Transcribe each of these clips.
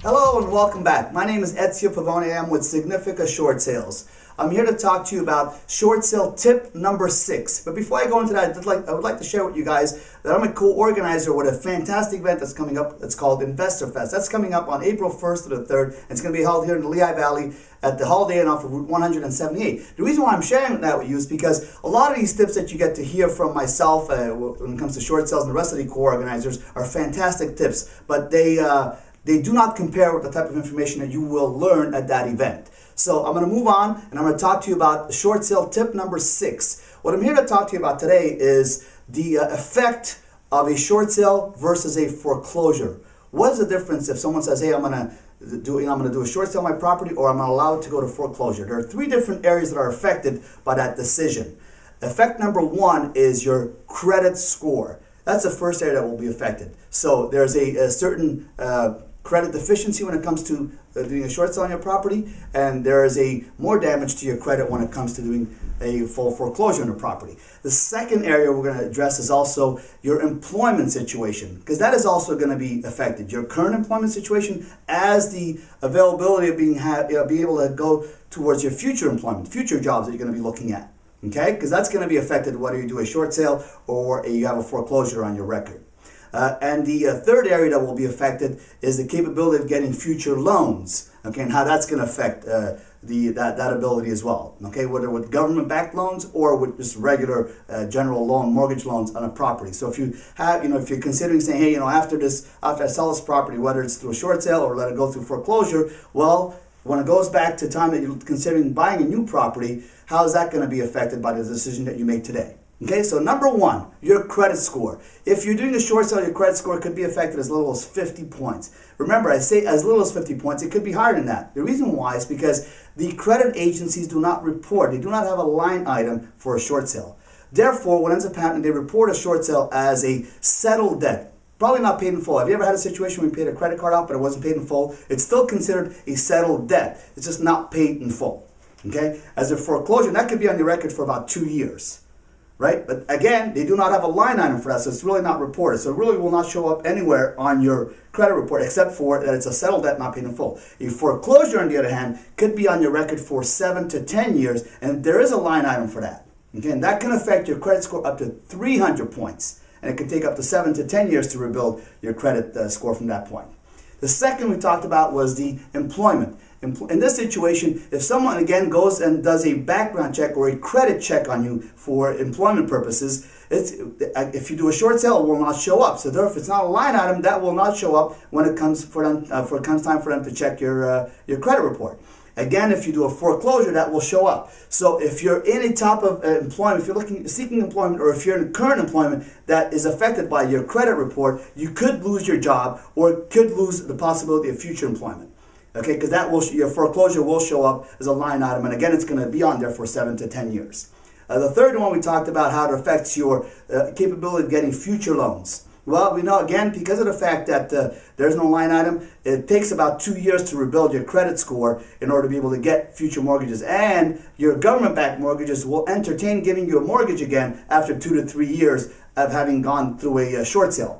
Hello and welcome back. My name is Ezio Pavone. I'm with Significa Short Sales. I'm here to talk to you about short sale tip number 6. But before I go into that, I would like to share with you guys that I'm a co-organizer with a fantastic event that's coming up. It's called Investor Fest. That's coming up on April 1st to the 3rd. It's going to be held here in the Lehigh Valley at the Holiday Inn off of Route 178. The reason why I'm sharing that with you is because a lot of these tips that you get to hear from myself when it comes to short sales and the rest of the co-organizers are fantastic tips, but they do not compare with the type of information that you will learn at that event. So I'm going to move on and I'm going to talk to you about short sale tip number 6. What I'm here to talk to you about today is the effect of a short sale versus a foreclosure. What is the difference if someone says, hey, I'm going to do a short sale on my property, or I'm allowed to go to foreclosure? There are 3 different areas that are affected by that decision. Effect number 1 is your credit score. That's the first area that will be affected. So there's a certain credit deficiency when it comes to doing a short sale on your property, and there is a more damage to your credit when it comes to doing a full foreclosure on your property. The second area we're going to address is also your employment situation, because that is also going to be affected. Your current employment situation, as the availability of being able to go towards your future employment, future jobs that you're going to be looking at. Okay, because that's going to be affected whether you do a short sale or you have a foreclosure on your record. And the third area that will be affected is the capability of getting future loans. Okay, and how that's going to affect that ability as well. Okay, whether with government-backed loans or with just regular general loan, mortgage loans on a property. So if you have, if you're considering saying, hey, after I sell this property, whether it's through a short sale or let it go through foreclosure, well, when it goes back to time that you're considering buying a new property, how is that going to be affected by the decision that you make today? Okay, so number 1, your credit score. If you're doing a short sale, your credit score could be affected as little as 50 points. Remember, I say as little as 50 points. It could be higher than that. The reason why is because the credit agencies do not report. They do not have a line item for a short sale. Therefore, what ends up happening, they report a short sale as a settled debt. Probably not paid in full. Have you ever had a situation where you paid a credit card out but it wasn't paid in full? It's still considered a settled debt. It's just not paid in full. Okay? As a foreclosure, that could be on your record for about 2 years. Right? But again, they do not have a line item for that, so it's really not reported. So it really will not show up anywhere on your credit report except for that it's a settled debt not paid in full. A foreclosure, on the other hand, could be on your record for 7 to 10 years, and there is a line item for that. Again, that can affect your credit score up to 300 points, and it can take up to 7 to 10 years to rebuild your credit score from that point. The second we talked about was the employment. In this situation, if someone again goes and does a background check or a credit check on you for employment purposes, if you do a short sale, it will not show up. So therefore, if it's not a line item, that will not show up when it comes time for them to check your credit report. Again, if you do a foreclosure, that will show up. So if you're in a type of employment, if you're seeking employment, or if you're in current employment that is affected by your credit report, you could lose your job or could lose the possibility of future employment. Okay, because your foreclosure will show up as a line item, and again, it's going to be on there for 7 to 10 years. The third one, we talked about how it affects your capability of getting future loans. Well, we know, again, because of the fact that there's no line item, it takes about 2 years to rebuild your credit score in order to be able to get future mortgages. And your government-backed mortgages will entertain giving you a mortgage again after 2 to 3 years of having gone through a short sale.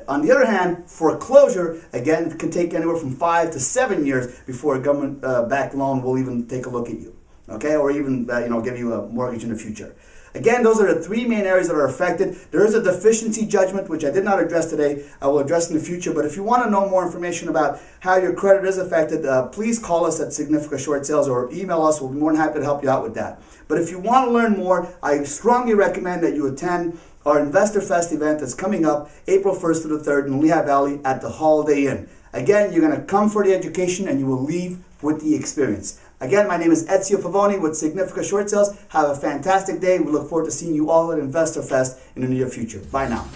On the other hand, foreclosure, again, it can take anywhere from 5 to 7 years before a government-backed loan will even take a look at you, okay, or even give you a mortgage in the future. Again, those are the 3 main areas that are affected. There is a deficiency judgment, which I did not address today. I will address in the future. But if you want to know more information about how your credit is affected, please call us at Significa Short Sales or email us. We'll be more than happy to help you out with that. But if you want to learn more, I strongly recommend that you attend our Investor Fest event that's coming up April 1st to the 3rd in Lehigh Valley at the Holiday Inn. Again, you're going to come for the education and you will leave with the experience. Again, my name is Ezio Pavone with Significa Short Sales. Have a fantastic day. We look forward to seeing you all at Investor Fest in the near future. Bye now.